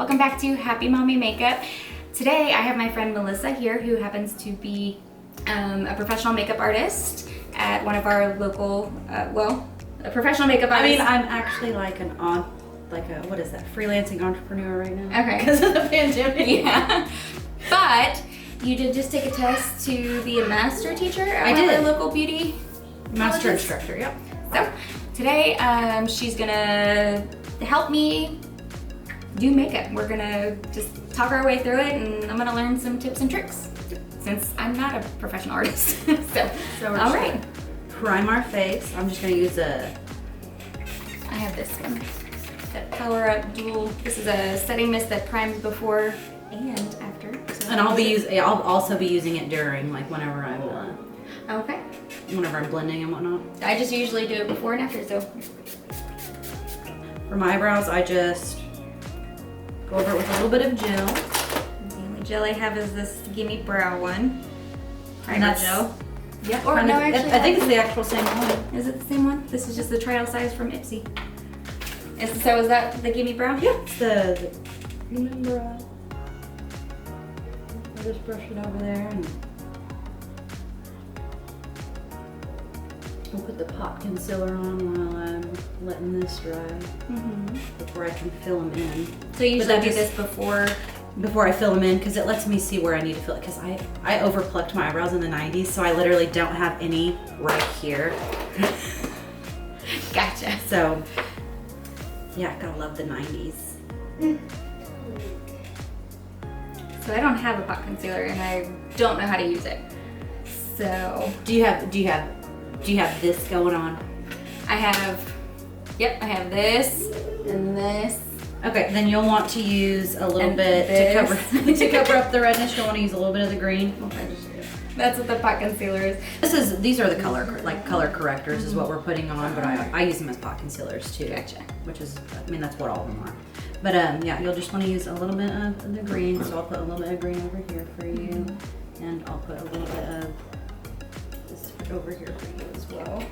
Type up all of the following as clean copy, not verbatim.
Welcome back to Happy Mommy Makeup. Today I have my friend Melissa here who happens to be a professional makeup artist at one of our local, a professional makeup artist. I mean, I'm actually like what is that, freelancing entrepreneur right now. Okay. Because of the pandemic. Yeah. But you did just take a test to be a master teacher at I one of did. our local beauty Master colleges? instructor, yep. So today she's gonna help me do makeup. We're gonna just talk our way through it and I'm gonna learn some tips and tricks since I'm not a professional artist. so So we're all just right. gonna prime our face. I'm just gonna use I have this one. That Power Up Dual. This is a setting mist that primes before and after. So and I'll also be using it during, like whenever okay. I'm blending and whatnot. I just usually do it before and after, so For my eyebrows, I just go over it with a little bit of gel. the only gel I have is this Gimme Brow one. And that's gel. Yeah, Or no, actually, I think it's the actual same one. Is it the same one? This is just the trial size from Ipsy. So is that the Gimme Brow? Yeah, it's the remember. I'll just brush it over there and I'll put the pot concealer on while I'm letting this dry before I can fill them in. So you But usually that do just- this before. Before I fill them in, because it lets me see where I need to fill it. Because I overplucked my eyebrows in the 90s, so I literally don't have any right here. Gotcha. So, yeah, gotta love the 90s. So I don't have a pot concealer and I don't know how to use it. So Do you have this going on? I have this and this. Okay, then you'll want to use a little And bit this. to cover up the redness. You'll want to use a little bit of the green. That's what the pot concealer is. These are the color correctors is what we're putting on, but I use them as pot concealers too. Gotcha. Which is, I mean, that's what all of them are. But yeah, you'll just want to use a little bit of the green. So I'll put a little bit of green over here for you, and I'll put a little bit of this over here for you as well.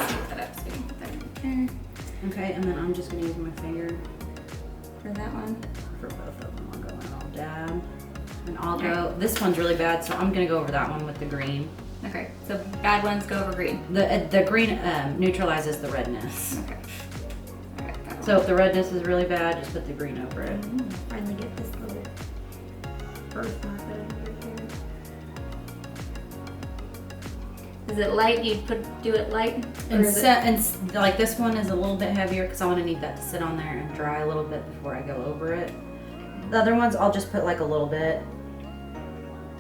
Set that up so we can put that in there. Okay, and then I'm just gonna use my finger For that one. for both of them. I'll go and I'll dab, and I'll go. This one's really bad, so I'm gonna go over that one with the green. Okay, so bad ones go over green. The green neutralizes the redness. Okay. All right, that So if the redness is really bad, just put the green over it. one. Finally get this little birthmark over here. Is it light? You do it light? Or And, is it- like this one is a little bit heavier because I want to need that to sit on there and dry a little bit before I go over it. The other ones I'll just put like a little bit,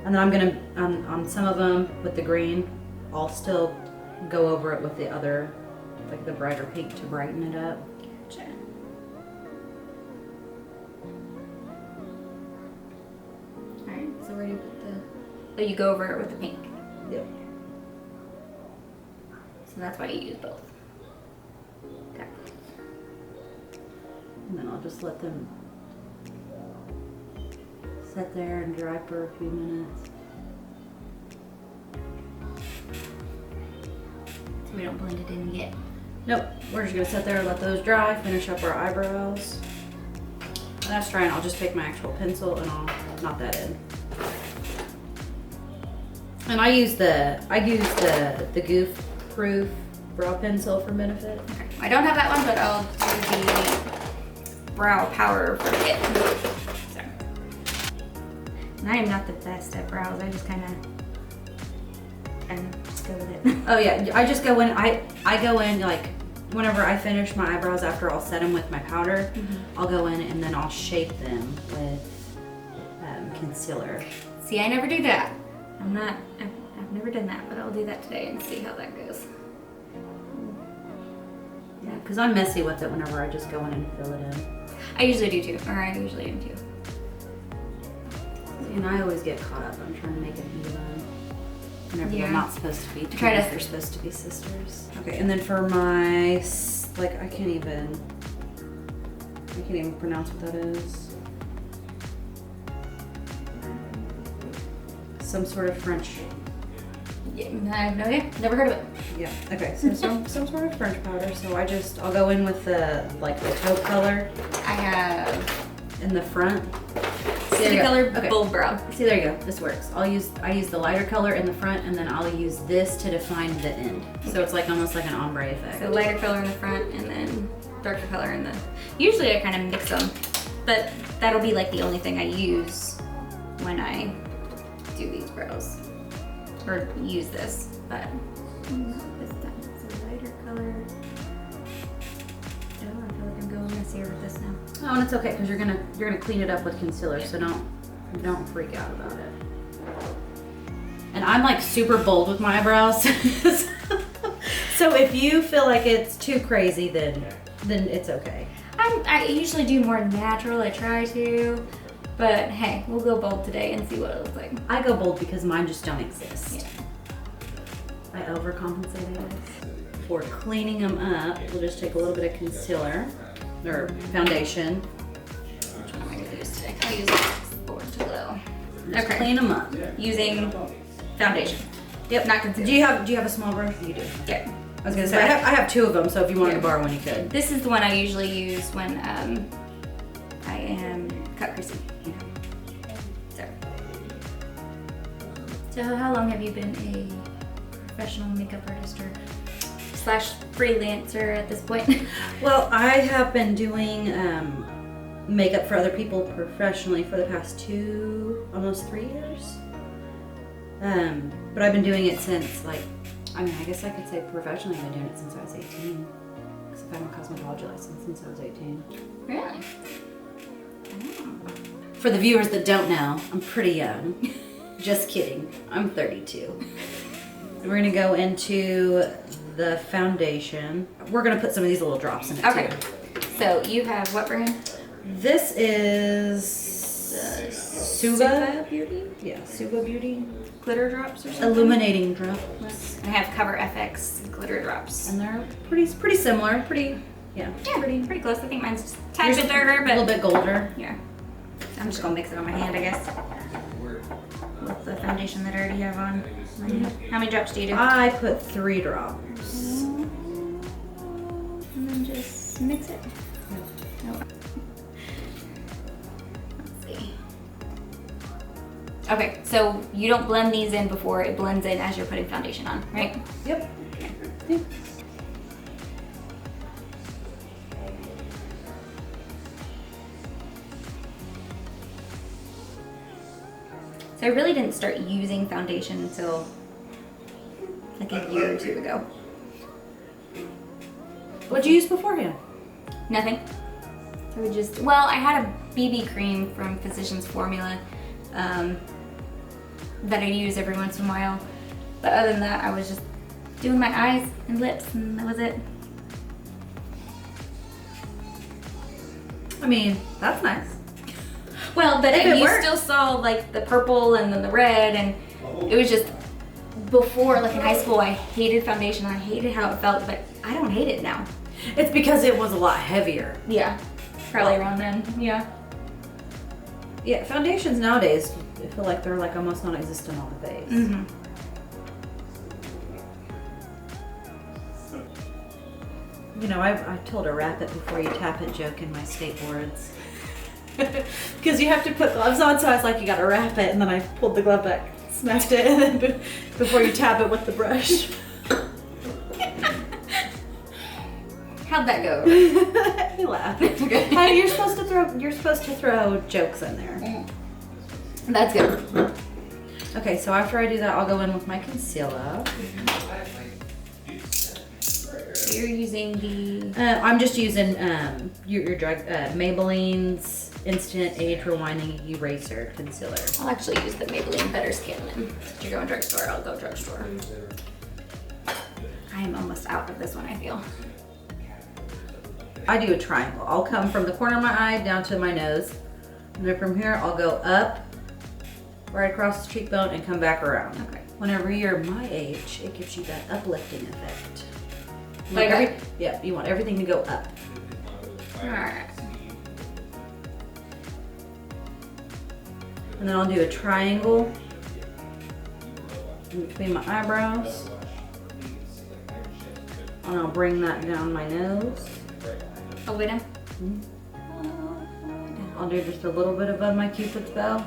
and then I'm gonna on some of them with the green, I'll still go over it with the other, like the brighter pink to brighten it up. Gotcha. Alright, so where do you put the... Oh, you go over it with the pink. Yep. So that's why you use both. Okay. And then I'll just let them sit there and dry for a few minutes. So we don't blend it in yet. Nope, we're just gonna sit there and let those dry, finish up our eyebrows. When that's drying, I'll just take my actual pencil and I'll knot that in. And I use the Goof Proof brow pencil for Benefit. Okay. I don't have that one, but I'll do the brow power for it. So. And I am not the best at brows. I just kind of just go with it. Oh yeah, I just go in. I go in like whenever I finish my eyebrows after I'll set them with my powder. I'll go in and then I'll shape them with concealer. See, I never do that. I've never done that, but I'll do that today and see how that goes. Yeah, because I'm messy with it whenever I just go in and fill it in. I usually do too, or I usually am too. And I always get caught up. I'm trying to make it even. Whenever Yeah. they're not supposed to be twins, Try to- they're supposed to be sisters. Okay, and then for my I can't even pronounce what that is. Some sort of French. Yeah, I have no idea. Never heard of it. Yeah. Okay. So some sort of French powder. So I'll go in with the taupe color. I have in the front. City color Okay. bold brow. See, there you go. This works. I use the lighter color in the front, and then I'll use this to define the end. So it's like almost like an ombre effect. So lighter color in the front and then darker color in the. Usually I kind of mix them, but that'll be like the only thing I use when I do these brows or use this. But not this time. It's a lighter color. Oh, I feel like I'm going messier with this now. Oh, and it's okay because you're gonna clean it up with concealer, so don't freak out about it. And I'm like super bold with my eyebrows, so if you feel like it's too crazy, then it's okay. I usually do more natural. I try to, but hey, we'll go bold today and see what it looks like. I go bold because mine just don't exist. Yeah. I overcompensate, I guess. For cleaning them up, we'll just take a little bit of concealer or foundation. Which one am I gonna use today? I'll use Born to Glow. Just Okay. clean them up. Using foundation. Yep. Not concealer. Do you have a small brush? You do. Yeah. I was gonna say I have two of them, so if you wanted to borrow one, you could. This is the one I usually use when I am cut creasy. So how long have you been a professional makeup artist or slash freelancer at this point? Well, I have been doing makeup for other people professionally for the past almost 3 years. But I've been doing it since I guess I could say professionally I've been doing it since I was 18. Because I've had my cosmetology license since I was 18. Really? For the viewers that don't know, I'm pretty young. Just kidding. I'm 32. We're gonna go into the foundation. We're gonna put some of these little drops in it Okay. too. So you have what brand? This is Suva. Beauty? Yeah, Suva Beauty. Glitter drops or something? Illuminating drops. I have Cover FX glitter drops. And they're pretty similar. Yeah, Pretty close. I think mine's just a tad Yours bit is darker, a little but bit golder. yeah. I'm just gonna mix it on my hand, I guess. With the foundation that I already have on. How many drops do you do? I put 3 drops. And then just mix it. No. Let's see. Okay, so you don't blend these in before it blends in as you're putting foundation on, right? Yep. Yep. So I really didn't start using foundation until like a year or 2 ago. What'd you use beforehand? Nothing. So we just, well, I had a BB cream from Physicians Formula that I use every once in a while. But other than that, I was just doing my eyes and lips and that was it. I mean, that's nice. Well, but If it you worked. still saw like the purple and then the red and it was just, before, like in high school, I hated foundation. I hated how it felt, but I don't hate it now. It's because it was a lot heavier. Yeah, probably around then, yeah. Yeah, foundations nowadays, I feel like they're like almost non-existent on the face. Mm-hmm. You know, I told a wrap it before you tap it joke in my skateboards. Because you have to put gloves on, so I was like, you gotta wrap it, and then I pulled the glove back, smashed it, and then before you tap it with the brush. How'd that go? He laughed. Hey, you're supposed to throw jokes in there. That's good. Okay, so after I do that, I'll go in with my concealer. So you're using the I'm just using your drug Maybelline's Instant Age Rewinding Eraser Concealer. I'll actually use the Maybelline Better Skin then. If you're going drugstore, I'll go drugstore. I am almost out of this one, I feel. I do a triangle. I'll come from the corner of my eye down to my nose. And then from here, I'll go up, right across the cheekbone, and come back around. Okay. Whenever you're my age, it gives you that uplifting effect. You Like want that? Yeah, you want everything to go up. Alright. And then I'll do a triangle in between my eyebrows. And I'll bring that down my nose. All the way down? I'll do just a little bit above my Cupid's bow.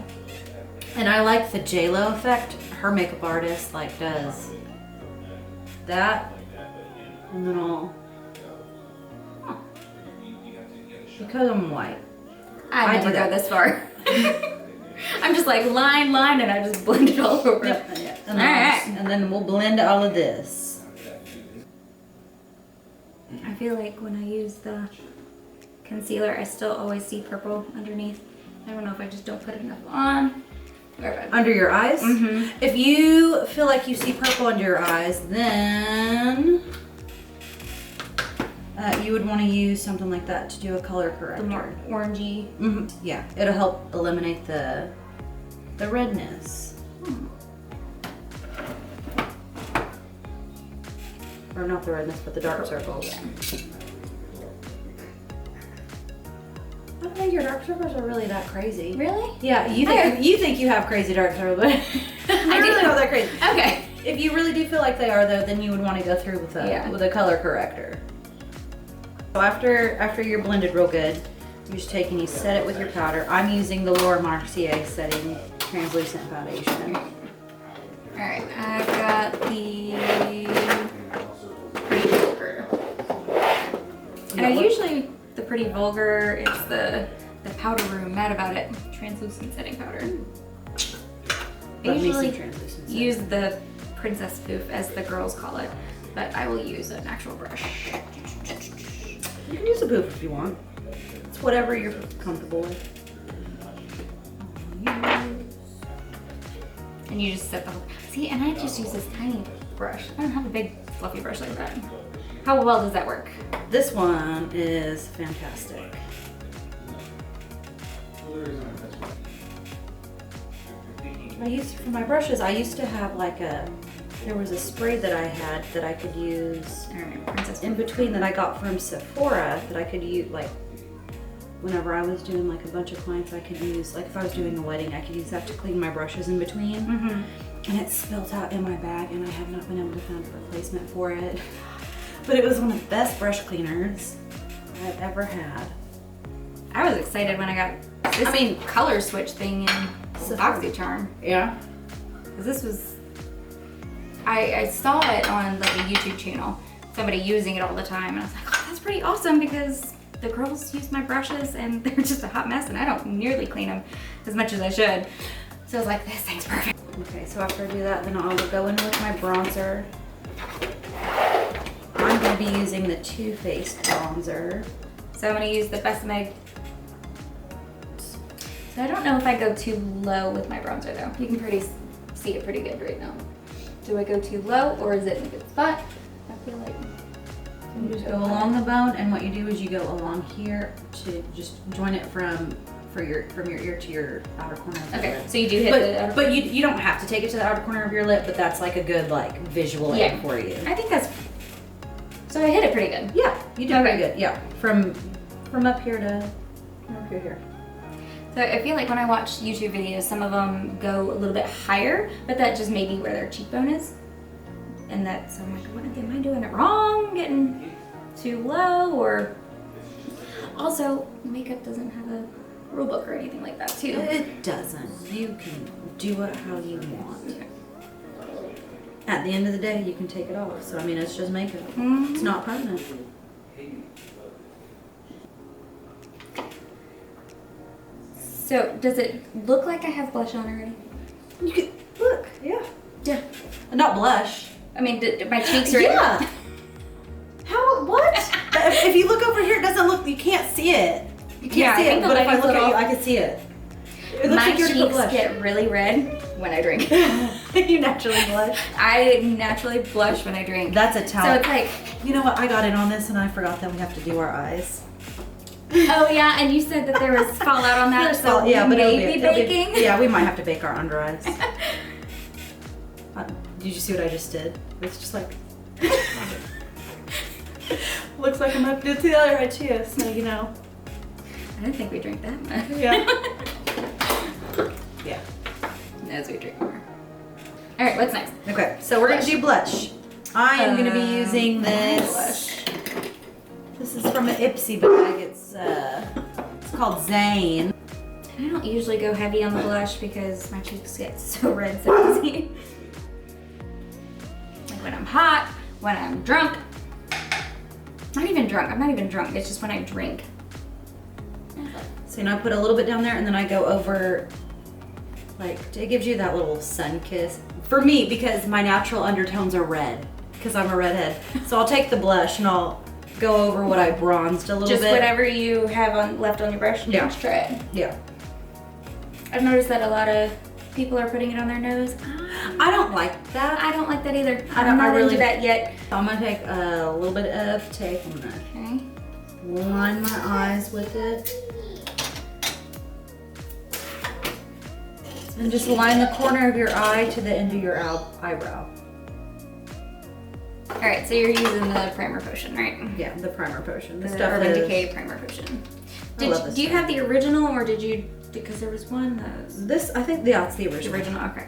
And I like the J-Lo effect. Her makeup artist like does that. And then I'll, because I'm white. I never do that. go this far. I'm just like line, and I just blend it all over. Yep. And then, Alright. and then we'll blend all of this. I feel like when I use the concealer, I still always see purple underneath. I don't know if I just don't put enough on. Or if I- Under your eyes? Mhm. If you feel like you see purple under your eyes, then you would want to use something like that to do a color corrector. the more orangey. Yeah, it'll help eliminate the redness. Or not the redness, but the dark circles. Yeah. I don't think your dark circles are really that crazy. Really? Yeah, you think you have crazy dark circles, but they're really not that crazy. Okay. If you really do feel like they are, though, then you would want to go through with a color corrector. So after you're blended real good, you just take and you set it with your powder. I'm using the Laura Mercier Setting Translucent Foundation. All right, I've got the Pretty Vulgar. And I usually, the Pretty Vulgar, it's the Powder Room, Mad About It, translucent setting powder. I Love me some usually translucent. use the Princess Poof, as the girls call it, but I will use an actual brush. You can use a poof if you want. It's whatever you're comfortable with. And you just set the whole, see, and I just use this tiny brush. I don't have a big fluffy brush like that. How well does that work? This one is fantastic. For my brushes, I used to have there was a spray that I had that I could use All right, Princess in between that I got from Sephora that I could use whenever I was doing a bunch of clients. I could use, if I was doing a wedding, I could use that to clean my brushes in between. And it spilled out in my bag and I have not been able to find a replacement for it. But it was one of the best brush cleaners I've ever had. I was excited when I got this color switch thing in BoxyCharm. Yeah. Because this was, I saw it on a YouTube channel, somebody using it all the time, and I was like, oh, that's pretty awesome because the girls use my brushes and they're just a hot mess and I don't nearly clean them as much as I should. So I was like, this thing's perfect. Okay, so after I do that, then I'll go in with my bronzer. I'm going to be using the Too Faced bronzer. So I'm gonna use the Besame. So I don't know if I go too low with my bronzer though. You can see it pretty good right now. Do I go too low or is it in a good spot? I feel like You just go along the bone, and what you do is you go along here to just join it from your ear to your outer corner of your okay, lip. so you do hit the outer But you don't have to take it to the outer corner of your lip, but that's a good visual aid for you. I think that's, so I hit it pretty good. Yeah, you do pretty good. Yeah, from up here to up here. So I feel like when I watch YouTube videos, some of them go a little bit higher, but that just may be where their cheekbone is. And that's, I'm like, what am I doing it wrong? Getting too low, or also makeup doesn't have a rule book or anything like that too. It doesn't. You can do it how you want. At the end of the day, you can take it off. So it's just makeup. It's not permanent. So does it look like I have blush on already? You can look. Yeah. Yeah. Not blush. I mean, my cheeks are. Yeah. How? What? if you look over here, it doesn't look. You can't see it. You can't Yeah, see I think it. the But if I lighting's look at you, little- I can see it. It looks My like you're gonna put cheeks blush. get really red when I drink. You naturally blush. I naturally blush when I drink. That's a So talent. it's like, You know what? I got in on this and I forgot that we have to do our eyes. oh yeah, and you said that there was fallout on that, so Well, yeah, but it'll maybe it'll baking. yeah, we might have to bake our under eyes. Did you see what I just did? It's just like looks like I'm up to the other eye too. So I didn't think we drank that much. Yeah. Yeah. As we drink more. All right, what's next? Okay, so we're gonna do blush. I am gonna be using this. Blush. This is from an Ipsy bag. It's called Zane. I don't usually go heavy on the blush because my cheeks get so red so easy. Like when I'm hot, when I'm drunk. Not even drunk, I'm not even drunk, it's just when I drink. So you know, I put a little bit down there and then I go over, like, it gives you that little sun kiss. For me, because my natural undertones are red, because I'm a redhead. So I'll take the blush and I'll go over what I bronzed a little bit. Just whatever you have left on your brush, Yeah. just try it. Yeah. I've noticed that a lot of people are putting it on their nose. I don't like that. I don't like that either. I I'm not really- into that yet. I'm gonna take a little bit of tape. I'm gonna Okay. line my eyes with it. And just line the corner of your eye to the end of your eyebrow. All right, so you're using the primer potion, right? Yeah, the primer potion. The This stuff Urban is- Decay primer potion. I love this Do you stuff. have the original, or did you? Because there was one that was This, I think, yeah, it's the the original. original. Okay.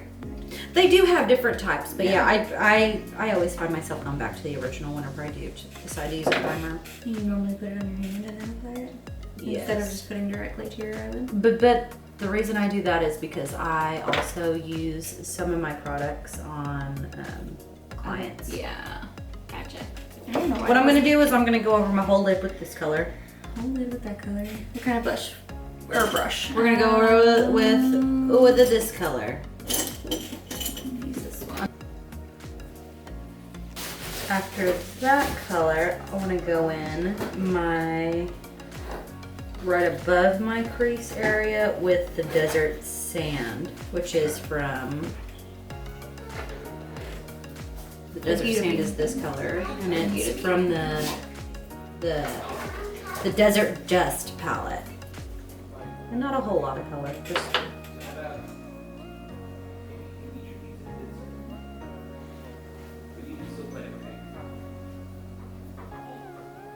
They do have different types, but Yeah. yeah, I always find myself going back to the original whenever I do decide to use a primer. You normally put it on your hand and then apply it instead of Yes. just putting directly to your eyelid. But the reason I do that is because I also use some of my products on clients. Yeah. Gotcha. I don't know why What I'm I gonna do is I'm gonna go over my whole lid with this color. I'll live with that color. What kind of blush? Or brush? We're gonna go over with this color. Use this one. After that color, I want to go in right above my crease area with the Desert Sand, which is from the Desert Beauty. Sand is this color, and it's Beauty. from the Desert Dust palette. And not a whole lot of color, just.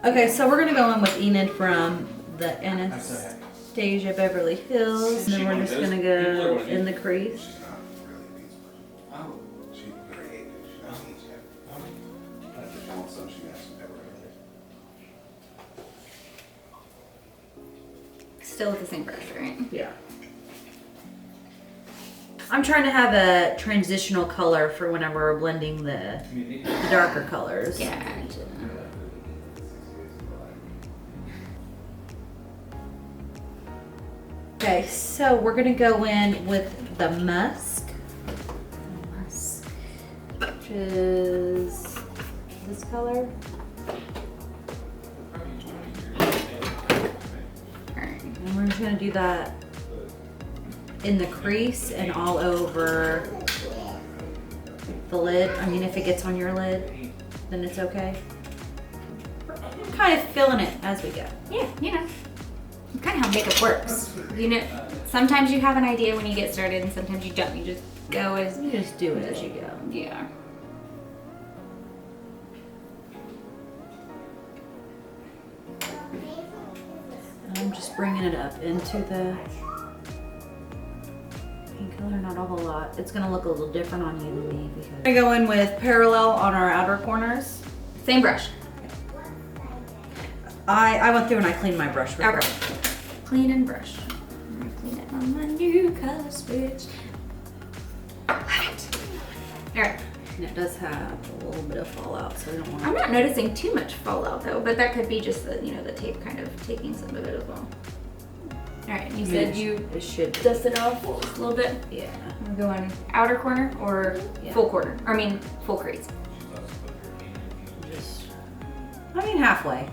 Okay, so we're gonna go in with Enid from the Anastasia Beverly Hills, and then we're just gonna go in the crease. Still with the same brush, right? Yeah. I'm trying to have a transitional color for whenever we're blending the darker colors. Gotcha. Okay, so we're gonna go in with the musk, which is this color. Alright. And we're just gonna do that in the crease and all over the lid. I mean, if it gets on your lid, then it's okay. We're kind of filling it as we go. Yeah, you know. It's kind of how makeup works. You know, sometimes you have an idea when you get started and sometimes you don't. You just go as You just do it as you go. yeah. And I'm just bringing it up into the pink color, not a whole lot. It's gonna look a little different on you than me because I'm gonna go in with Parallel on our outer corners. Same brush. I went through and I cleaned my brush real Okay. quick. Clean and brush. I'm gonna clean it on my new color switch. Alright. Alright. And it does have a little bit of fallout, so we don't want I'm to. not noticing too much fallout though, but that could be just the, you know, the tape kind of taking some of it as well. Alright, you said you It should. dust it off a little bit. Yeah. We're going outer corner or Yeah. full corner? Or I mean, full crease. Just. I mean, halfway.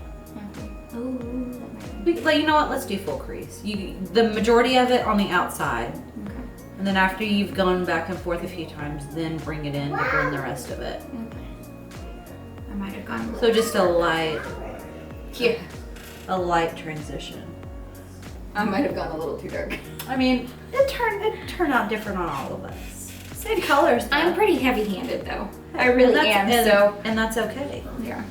Oh, that might be. Like, you know what? Let's do full crease. The majority of it on the outside, Okay. and then after you've gone back and forth a few times, then bring it in to blend the rest of it. Okay. I might have gone. So just a light Here. transition. I might have gone a little too dark. I mean, it turned out different on all of us. Same colors. I'm though. pretty heavy-handed though. I really And am. that's- So and that's okay. yeah.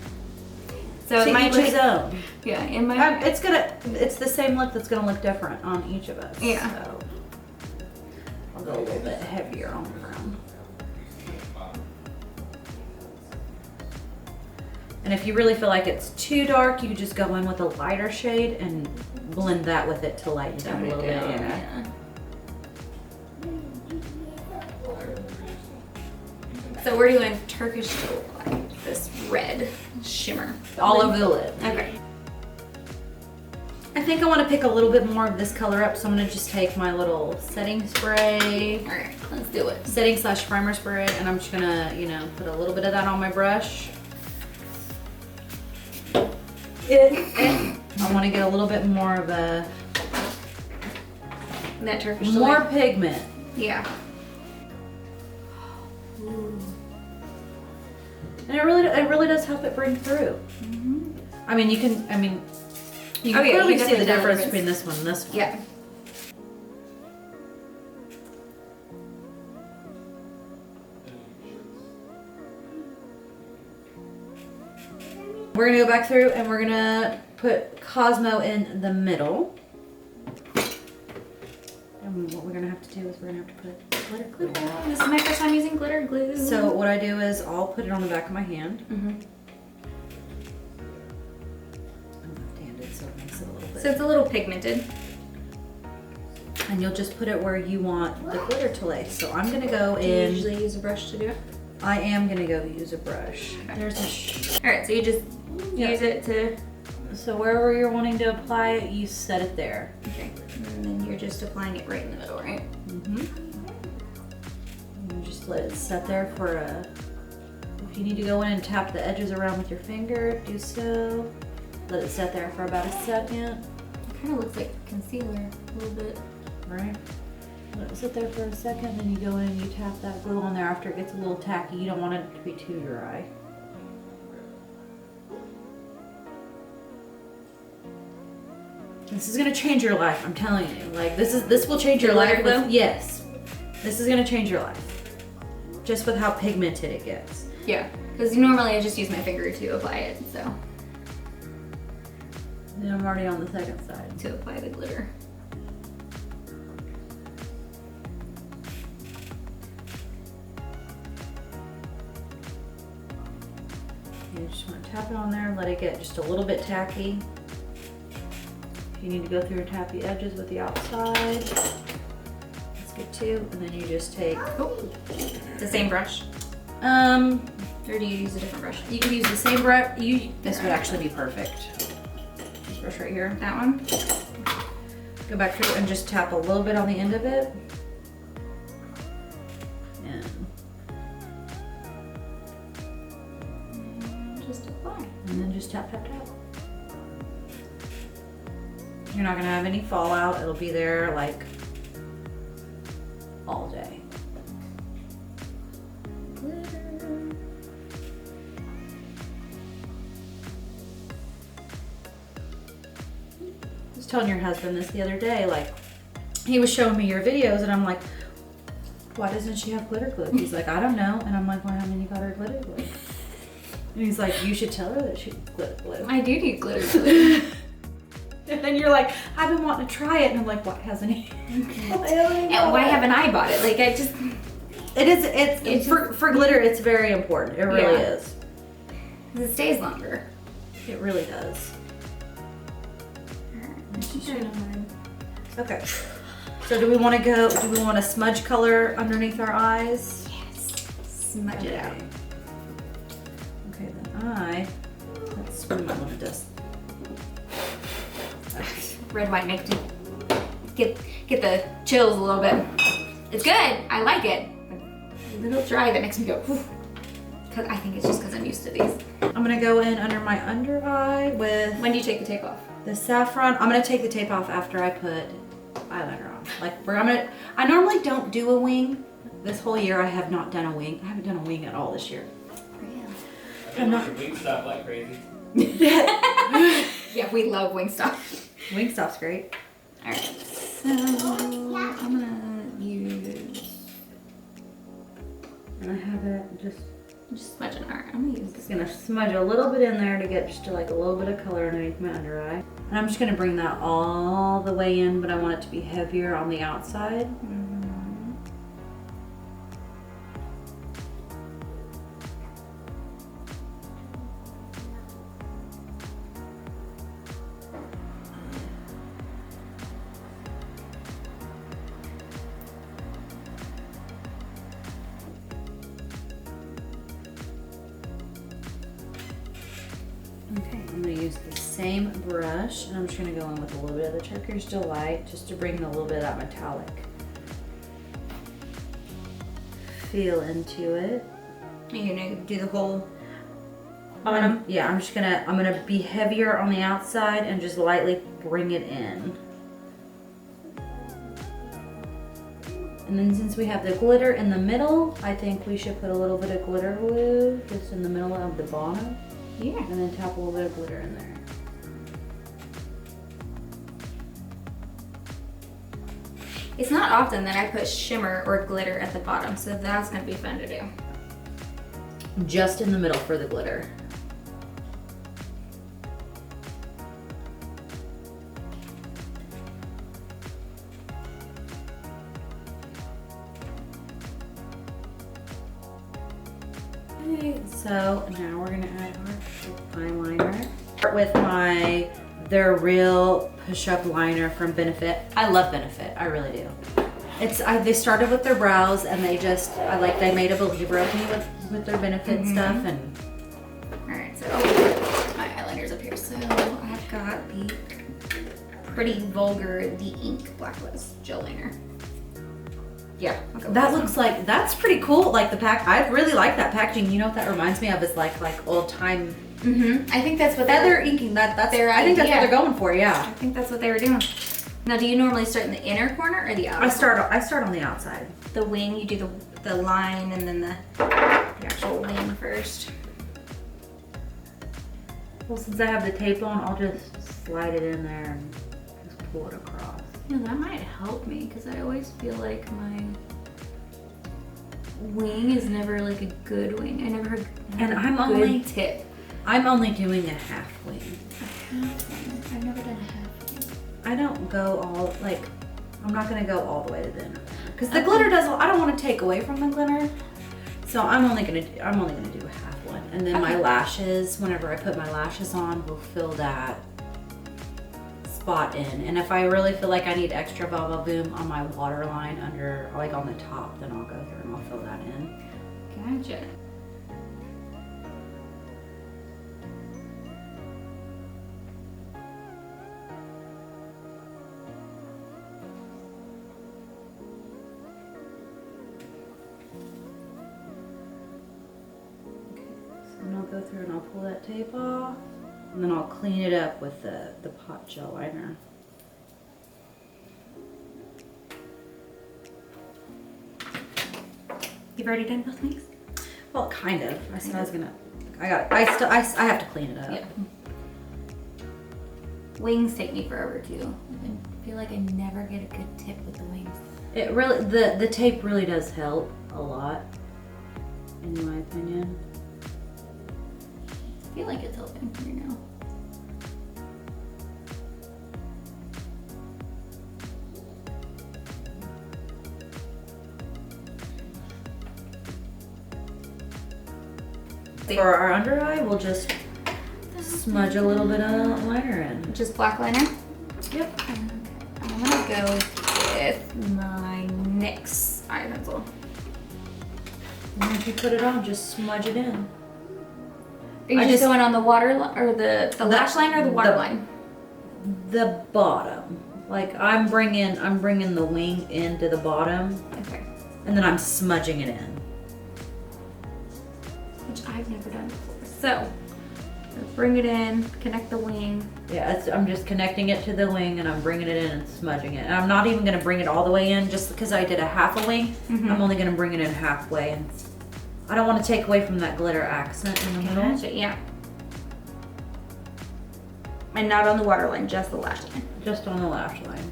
So it To might each his look, own. yeah, in my It's the same look that's gonna look different on each of us. Yeah. So I'll go a little bit heavier on the brown. And if you really feel like it's too dark, you could just go in with a lighter shade and blend that with it to lighten it down a little bit. Yeah. So we're doing Turkish delight, this red shimmer. All over the lid. Okay. I think I want to pick a little bit more of this color up, so I'm going to just take my little setting spray. All right, let's do it. Setting / primer spray, and I'm just going to, you know, put a little bit of that on my brush. I want to get a little bit more of a... That Turkish more delight. pigment. Yeah. And it really does help it bring through. I mean, you can clearly see the difference between this one and this one. Yeah. We're gonna go back through and we're gonna put Cosmo in the middle. And what we're gonna have to do is we're gonna have to put glitter glue. This is my first time using glitter glue. So what I do is I'll put it on the back of my hand. Mm-hmm. I'm left-handed, so it makes it a little bit. So it's a little pigmented. And you'll just put it where you want the glitter to lay. So I'm gonna go Do you in. usually use a brush to do it? I am gonna go use a brush. There's a All right, so you just use it to. So wherever you're wanting to apply it, you set it there. Okay. And then you're just applying it right in the middle, right? You just let it set there for a. If you need to go in and tap the edges around with your finger, do so. Let it set there for about a second. It kind of looks like concealer a little bit. Right? Let it sit there for a second, then you go in and you tap that glue on there after it gets a little tacky. You don't want it to be too dry. This is gonna change your life, I'm telling you. Like this will change your life. Yes. This is gonna change your life. Just with how pigmented it gets. Yeah, because normally I just use my finger to apply it, so. And I'm already on the second side. To apply the glitter. You just want to tap it on there, let it get just a little bit tacky. If you need to go through and tap the edges with the outside, that's good too. And then you just take The same brush? Or do you use a different brush? you can use the same brush. This would actually be perfect. This brush right here. That one? Go back through and just tap a little bit on the end of it. Just apply. And then just tap, tap, tap. You're not gonna have any fallout. It'll be there like all day. Glitter. I was telling your husband this the other day, like, he was showing me your videos and I'm like, why doesn't she have glitter glue? He's like, I don't know. And I'm like, why haven't you got her glitter glue? And he's like, you should tell her that she needs glitter glue. I do need glitter glue. And then you're like, I've been wanting to try it. And I'm like, why hasn't he? And why haven't I bought it? Like, I just. It's for glitter, it's very important. It really is. It stays longer. It really does. Okay. So do we want to smudge color underneath our eyes? Yes. Smudge it out. Okay, then let's what do we want to do? Red, white, makes you get the chills a little bit. It's good. I like it. A little dry, that makes me go, whew. Cause I think it's just because I'm used to these. I'm gonna go in under my under eye with When do you take the tape off? the saffron. I'm gonna take the tape off after I put eyeliner on. Like I normally don't do a wing. This whole year I have not done a wing. I haven't done a wing at all this year. I'm not Wingstop like crazy. Yeah, we love Wingstop. Wingstop's great. Alright, so I'm gonna use. And I have it Just smudge it. Alright, I'm gonna use just this. gonna smudge a little bit in there to get just like a little bit of color underneath my under eye. And I'm just gonna bring that all the way in, but I want it to be heavier on the outside. same brush, and I'm just gonna go in with a little bit of the Turkish Delight just to bring a little bit of that metallic feel into it. You're gonna do the whole I'm gonna be heavier on the outside and just lightly bring it in. And then since we have the glitter in the middle, I think we should put a little bit of glitter glue just in the middle of the bottom. Yeah. And then tap a little bit of glitter in there. It's not often that I put shimmer or glitter at the bottom, so that's gonna be fun to do. Just in the middle for the glitter. Okay, so now we're gonna add our eyeliner. Start with my They're Real push-up liner from Benefit. I love Benefit, I really do. They started with their brows and they made a believer of me with their Benefit stuff. And Alright, so my eyeliner's up here. So I've got the Pretty Vulgar The Ink Black Lips Gel Liner. Yeah, I'll go with that this looks like, that's pretty cool. Like the pack, I really like that packaging. You know what that reminds me of is like old time one. I think that's what feather inking. That's their I think that's what idea. they're going for. Yeah. I think that's what they were doing. Now, do you normally start in the inner corner or the outer? I start on the outside. The wing, you do the line and then the actual wing first. Well, since I have the tape on, I'll just slide it in there and just pull it across. You know, that might help me because I always feel like my wing is never like a good wing. I never had And a I'm good only- tip. I'm only doing a half wing. I've never done a half wing. I don't go all, I'm not gonna go all the way to the inner corner. Because the glitter I don't want to take away from the glitter. So I'm only gonna do a half one. And then my Okay. lashes, whenever I put my lashes on, will fill that spot in. And if I really feel like I need extra Baba Boom on my waterline under, on the top, then I'll go through and I'll fill that in. Gotcha. So then I'll go through and I'll pull that tape off. And then I'll clean it up with the pot gel liner. You've already done both wings? Well, kind of. I said I was gonna. I have to clean it up. Yeah. Wings take me forever too. I feel like I never get a good tip with the wings. It really, the tape really does help a lot, in my opinion. I feel like it's helping, you know. For our under eye, we'll just smudge a little bit of liner in. Just black liner? Yep. I'm gonna go with my NYX eye pencil. And once you put it on, just smudge it in. Are you just going on the water or the lash line or the water line? The bottom. Like I'm bringing the wing into the bottom, Okay. and then I'm smudging it in. Which I've never done before. So, bring it in, connect the wing. Yeah, I'm just connecting it to the wing, and I'm bringing it in and smudging it. And I'm not even gonna bring it all the way in, just because I did a half a wing. I'm only gonna bring it in halfway, and I don't want to take away from that glitter accent in the middle. Gotcha, yeah. And not on the water line, just the lash line. Just on the lash line.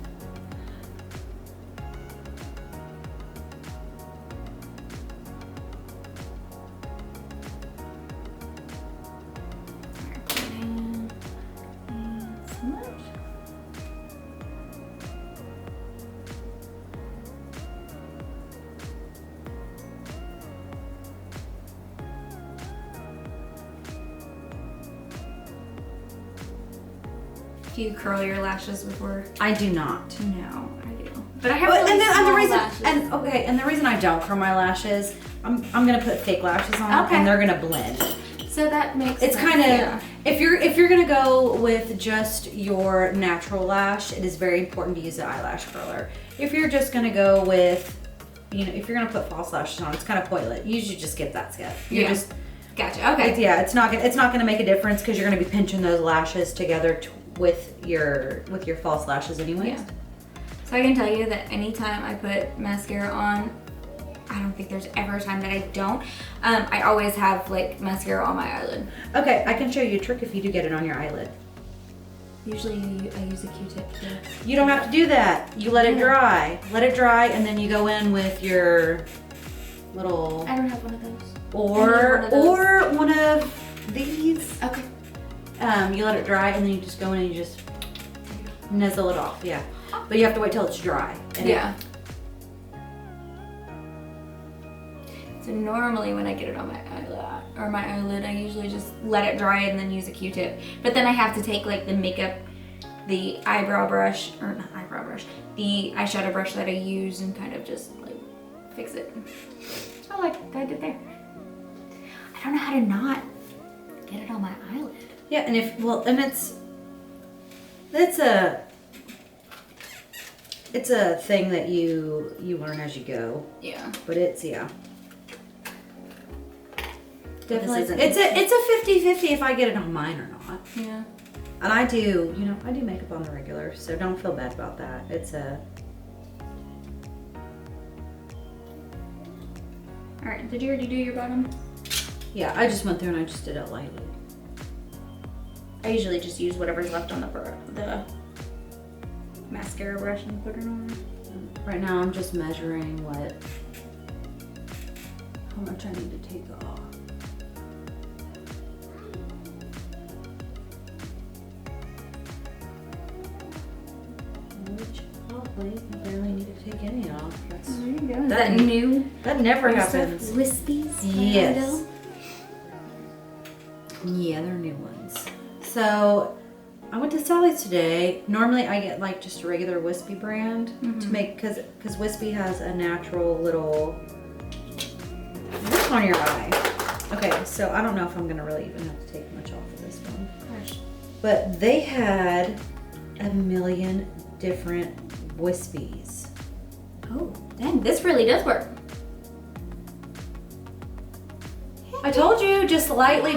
And smudge. Do you curl your lashes before? I do not. No, I do. But I have But, really and the reason, lashes. and the reason I don't curl my lashes, I'm gonna put fake lashes on, Okay. and they're gonna blend. So that makes It's sense, kind of yeah. if you're gonna go with just your natural lash, it is very important to use the eyelash curler. If you're just gonna go with, if you're gonna put false lashes on, it's kind of pointless. You should just skip that step. You're Yeah. just Gotcha. Okay. it's not gonna make a difference because you're gonna be pinching those lashes together with your false lashes anyways. Yeah. So I can tell you that anytime I put mascara on, I don't think there's ever a time that I don't. I always have like mascara on my eyelid. Okay, I can show you a trick if you do get it on your eyelid. Usually I use a Q-tip to... You don't have to do that. You let it dry. Let it dry, and then you go in with your little I don't have one of those. or one of these. Okay. You let it dry, and then you just go in and you just nizzle it off. Yeah, but you have to wait till it's dry. And Yeah. So normally when I get it on my eyelid, I usually just let it dry and then use a Q-tip. But then I have to take like the eyebrow brush, or not eyebrow brush, the eyeshadow brush that I use and kind of just like fix it. Oh, like I did there. I don't know how to not get it on my eyelid. Yeah, and it's a thing that you learn as you go. Yeah. But it's definitely isn't- it's a 50-50 if I get it on mine or not. Yeah. And I do makeup on the regular, so don't feel bad about that. All right. Did you already do your bottom? Yeah, I just went through and I just did it lightly. I usually just use whatever's left on the mascara brush and put it on. Right now I'm just measuring how much I need to take off. Which probably I barely need to take any off. There you go. Is That- that new? That never New happens. stuff? Wispies? Yes. Yeah, they're new ones. So I went to Sally's today. Normally I get like just a regular Wispy brand to make, because Wispy has a natural little look on your eye. Okay, so I don't know if I'm gonna really even have to take much off of this one. Gosh. But they had a million different Wispies. Oh, dang, this really does work. I told you, just lightly,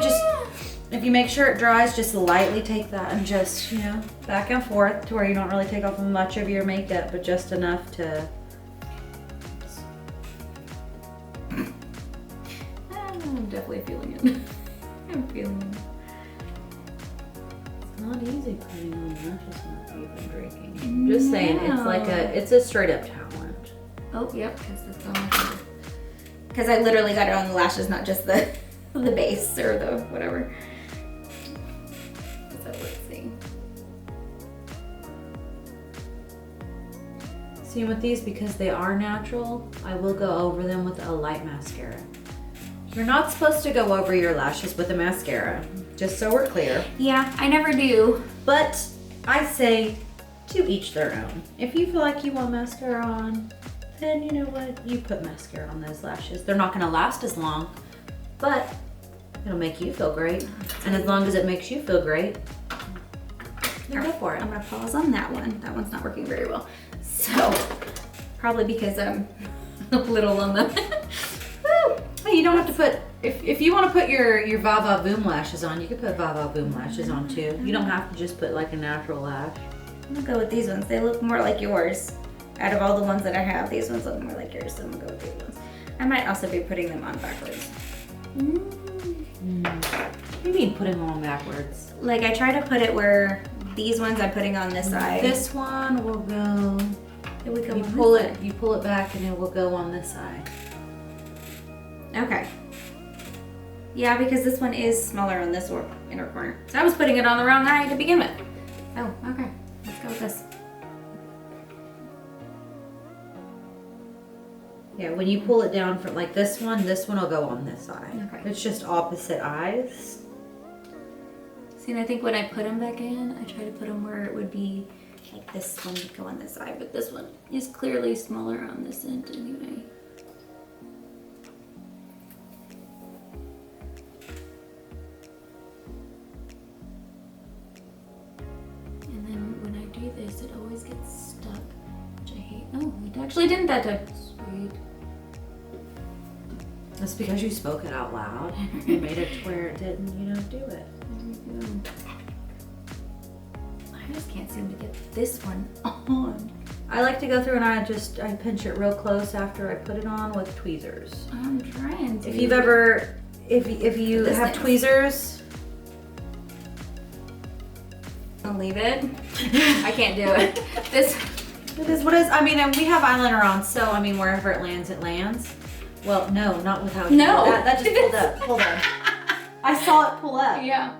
if you make sure it dries, just lightly take that and just, back and forth to where you don't really take off much of your makeup, but just enough to. I'm definitely feeling it. I'm feeling it. It's not easy putting on lashes not even drinking. I'm just saying, No. it's a straight up talent. Oh, yep, because it's on. Because I literally got it on the lashes, not just the base or the whatever. So let's see. See, with these, because they are natural, I will go over them with a light mascara. You're not supposed to go over your lashes with a mascara, just so we're clear. Yeah, I never do. But I say to each their own. If you feel like you want mascara on, then you know what? You put mascara on those lashes. They're not gonna last as long, but it'll make you feel great. And as long as it makes you feel great, then go for it. I'm gonna pause on that one. That one's not working very well. So, probably because I'm a little on the... Woo! Hey, you don't have to put, if you want to put your Va Va Boom lashes on, you can put Va Va Boom lashes on too. You don't have to just put like a natural lash. I'm gonna go with these ones. They look more like yours. Out of all the ones that I have, these ones look more like yours, so I'm gonna go with these ones. I might also be putting them on backwards. What do you mean putting them on backwards? Like I try to put it where these ones I'm putting on this side. This one will go, It would go you on pull this it, you pull it back and it will go on this side. side. Okay. Yeah, because this one is smaller on this inner corner. So I was putting it on the wrong eye to begin with. Oh, okay. Let's go with this. Yeah, when you pull it down from like this one will go on this side. Okay. It's just opposite eyes. See, and I think when I put them back in, I try to put them where it would be like this one would go on this side, but this one is clearly smaller on this end anyway. Actually didn't that time. Sweet. That's because you spoke it out loud. You made it to where it didn't, do it. I just can't seem to get this one on. I like to go through and I pinch it real close after I put it on with tweezers. I'm trying to. If you've ever, if you This have thing. tweezers, I'll leave it. I can't do it. This. it is what it is. I mean, and we have eyeliner on, so I mean, wherever it lands, it lands. Well, no, not without you. No. That just pulled up. Hold on. I saw it pull up. Yeah.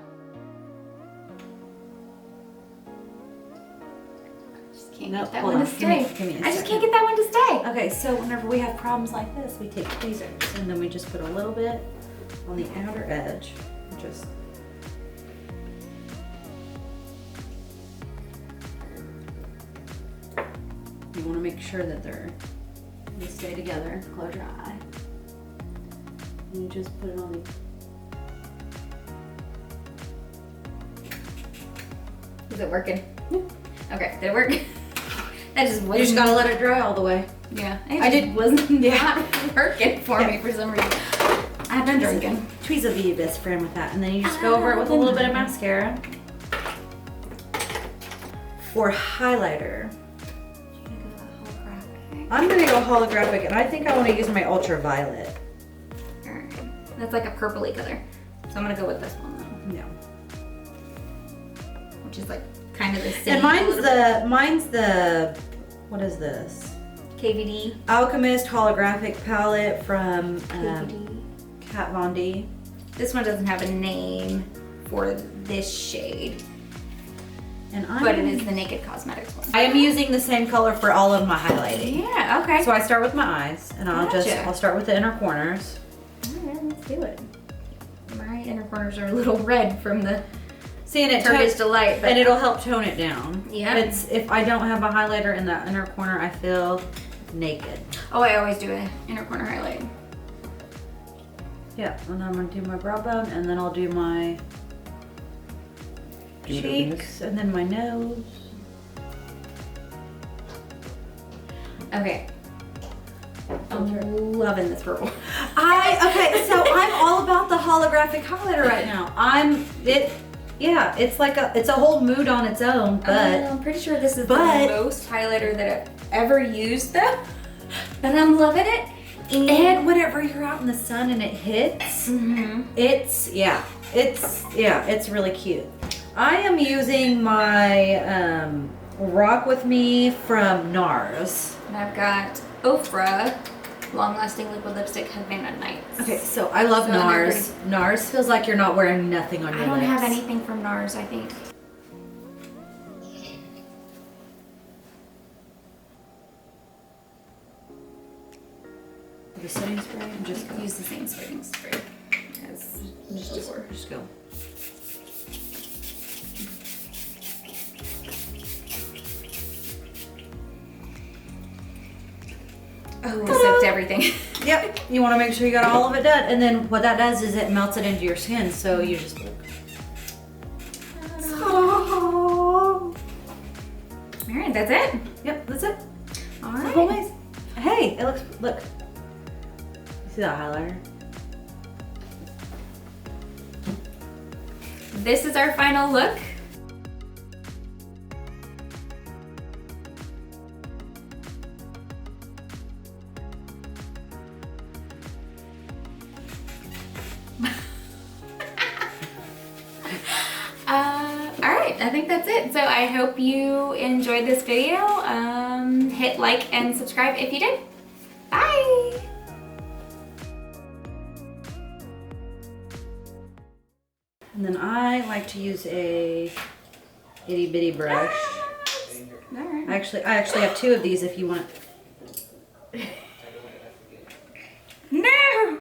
Just can't Nope, get that hold one on. to Give me- stay. give me a I just second. can't get that one to stay. Okay, so whenever we have problems like this, we take tweezers and then we just put a little bit on the outer edge. Just. You want to make sure that they stay together. Close your eye. And you just put it on the. Is it working? Okay, did it work? That just wasn't. You just gotta let it dry all the way. Yeah, I did- wasn't yeah. not working for me for some reason. I've been drinking. Tweezers will be your best friend with that. And then you just go over it with a little bit of mascara. For highlighter, I'm gonna go holographic, and I think I want to use my ultraviolet. Alright. That's like a purpley color. So I'm gonna go with this one then, Yeah. which is like kind of the same. And mine's the what is this? KVD. Alchemist holographic palette from KVD. Kat Von D. This one doesn't have a name for this shade, And but it is the Naked Cosmetics one. I am using the same color for all of my highlighting. Yeah, okay. So I start with my eyes, and Gotcha. I'll start with the inner corners. Alright, let's do it. My inner corners are a little red from the See, and it Turkish tones, Delight, but and it'll help tone it down. Yeah. It's if I don't have a highlighter in the inner corner, I feel naked. oh, I always do an inner corner highlight. Yeah, and I'm gonna do my brow bone, and then I'll do my cheeks, and then my nose. Okay. I'm loving this purple. Okay, so I'm all about the holographic highlighter right now. It's like it's a whole mood on its own, but I'm pretty sure this is but- the most highlighter that I've ever used though. But I'm loving it. and whenever you're out in the sun and it hits, it's really cute. I am using my Rock With Me from NARS. And I've got Ofra Long Lasting Liquid Lipstick Havana Nights. Okay, so I love So they're NARS. NARS feels like you're not wearing nothing on your I don't lips. have anything from NARS, I think. The setting spray and just Use the same setting spray as before. just go. Oh, it soaked everything. Yep, you want to make sure you got all of it done, and then what that does is it melts it into your skin, so you just. Alright, that's it. Yep, that's it. Alright. Always. Hey, it looks. Look. See that highlighter? This is our final look. Alright, I think that's it. So I hope you enjoyed this video. Hit like and subscribe if you did. Bye! And then I like to use a itty bitty brush. Alright. I actually have two of these if you want